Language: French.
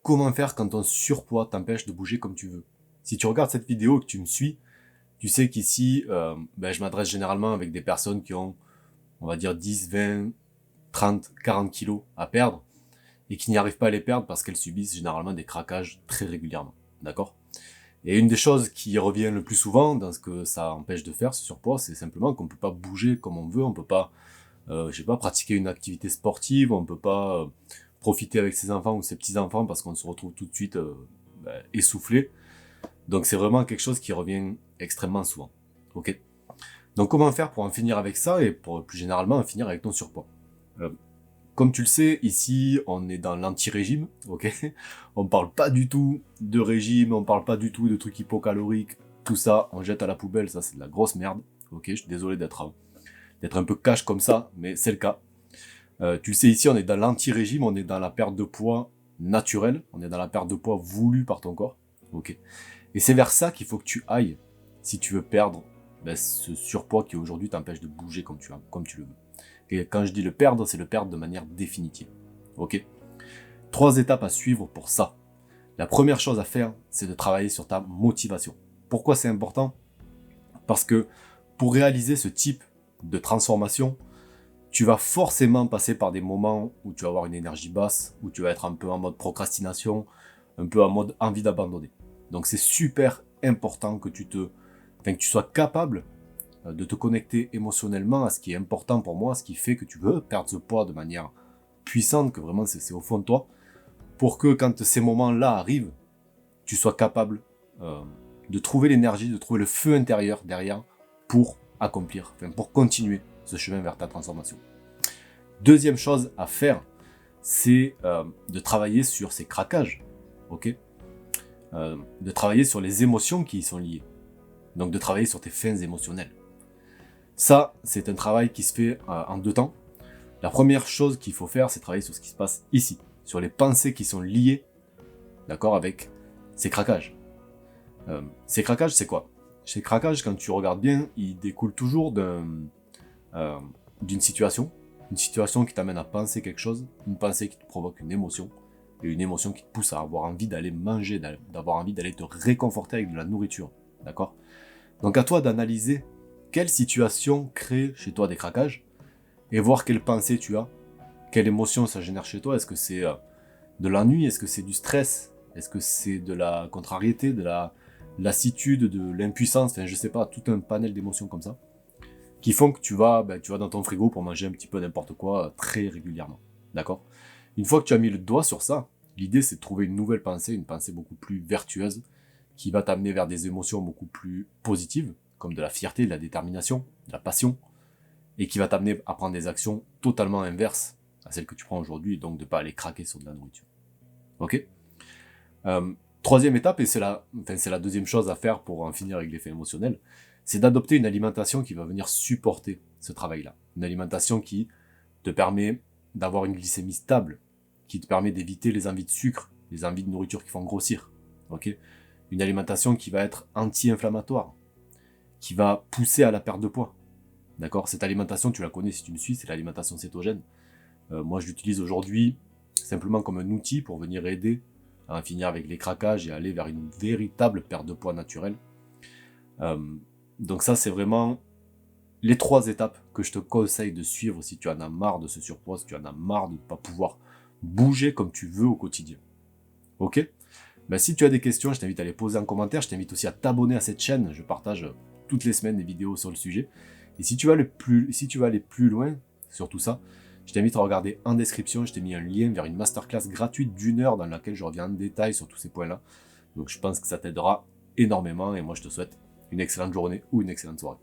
comment faire quand ton surpoids t'empêche de bouger comme tu veux. Si tu regardes cette vidéo et que tu me suis, tu sais qu'ici, je m'adresse généralement avec des personnes qui ont, on va dire, 10, 20, 30, 40 kilos à perdre et qui n'y arrivent pas à les perdre parce qu'elles subissent généralement des craquages très régulièrement. D'accord ? Et une des choses qui revient le plus souvent dans ce que ça empêche de faire, ce surpoids, c'est simplement qu'on peut pas bouger comme on veut, on peut pas, pratiquer une activité sportive, on peut pas profiter avec ses enfants ou ses petits-enfants parce qu'on se retrouve tout de suite essoufflé. Donc c'est vraiment quelque chose qui revient extrêmement souvent. Ok ? Donc comment faire pour en finir avec ça et pour plus généralement en finir avec ton surpoids ? Comme tu le sais, ici, on est dans l'anti-régime, ok ? On parle pas du tout de régime, on parle pas du tout de trucs hypocaloriques, tout ça, on jette à la poubelle, ça c'est de la grosse merde, ok ? Je suis désolé d'être un peu cash comme ça, mais c'est le cas. Tu le sais, ici, on est dans l'anti-régime, on est dans la perte de poids naturelle, on est dans la perte de poids voulue par ton corps, ok ? Et c'est vers ça qu'il faut que tu ailles si tu veux perdre ce surpoids qui aujourd'hui t'empêche de bouger comme tu le veux. Et quand je dis le perdre, c'est le perdre de manière définitive. Ok ? 3 étapes à suivre pour ça. La première chose à faire, c'est de travailler sur ta motivation. Pourquoi c'est important ? Parce que pour réaliser ce type de transformation, tu vas forcément passer par des moments où tu vas avoir une énergie basse, où tu vas être un peu en mode procrastination, un peu en mode envie d'abandonner. Donc c'est super important que tu sois capable de te connecter émotionnellement à ce qui est important pour moi, à ce qui fait que tu veux perdre ce poids de manière puissante, que vraiment c'est au fond de toi, pour que quand ces moments-là arrivent, tu sois capable de trouver l'énergie, de trouver le feu intérieur derrière pour pour continuer ce chemin vers ta transformation. Deuxième chose à faire, c'est de travailler sur ces craquages, ok ? De travailler sur les émotions qui y sont liées. Donc de travailler sur tes fins émotionnelles. Ça, c'est un travail qui se fait en 2 temps. La première chose qu'il faut faire, c'est travailler sur ce qui se passe ici, sur les pensées qui sont liées, d'accord, avec ces craquages. Ces craquages, c'est quoi ? Ces craquages, quand tu regardes bien, ils découlent toujours d'une situation, une situation qui t'amène à penser quelque chose, une pensée qui te provoque une émotion, et une émotion qui te pousse à avoir envie d'aller manger, d'avoir envie d'aller te réconforter avec de la nourriture, d'accord ? Donc à toi d'analyser quelle situation crée chez toi des craquages, et voir quelle pensée tu as, quelle émotion ça génère chez toi. Est-ce que c'est de l'ennui ? Est-ce que c'est du stress ? Est-ce que c'est de la contrariété, de la lassitude, de l'impuissance ? Enfin, je sais pas, tout un panel d'émotions comme ça, qui font que tu vas dans ton frigo pour manger un petit peu n'importe quoi très régulièrement. D'accord ? Une fois que tu as mis le doigt sur ça, l'idée c'est de trouver une nouvelle pensée, une pensée beaucoup plus vertueuse, qui va t'amener vers des émotions beaucoup plus positives, comme de la fierté, de la détermination, de la passion, et qui va t'amener à prendre des actions totalement inverses à celles que tu prends aujourd'hui, et donc de ne pas aller craquer sur de la nourriture. Ok ? Troisième étape, et c'est la deuxième chose à faire pour en finir avec l'effet émotionnel, c'est d'adopter une alimentation qui va venir supporter ce travail-là. Une alimentation qui te permet d'avoir une glycémie stable, qui te permet d'éviter les envies de sucre, les envies de nourriture qui font grossir. Ok ? Une alimentation qui va être anti-inflammatoire, qui va pousser à la perte de poids. D'accord ? Cette alimentation, tu la connais si tu me suis, c'est l'alimentation cétogène. Moi, je l'utilise aujourd'hui simplement comme un outil pour venir aider à en finir avec les craquages et aller vers une véritable perte de poids naturelle. Donc ça, c'est vraiment les 3 étapes que je te conseille de suivre si tu en as marre de ce surpoids, si tu en as marre de ne pas pouvoir bouger comme tu veux au quotidien. Ok ? Si tu as des questions, je t'invite à les poser en commentaire. Je t'invite aussi à t'abonner à cette chaîne. Je partage toutes les semaines des vidéos sur le sujet. Et si tu veux aller plus loin sur tout ça, je t'invite à regarder en description. Je t'ai mis un lien vers une masterclass gratuite d'1 heure dans laquelle je reviens en détail sur tous ces points-là. Donc je pense que ça t'aidera énormément et moi je te souhaite une excellente journée ou une excellente soirée.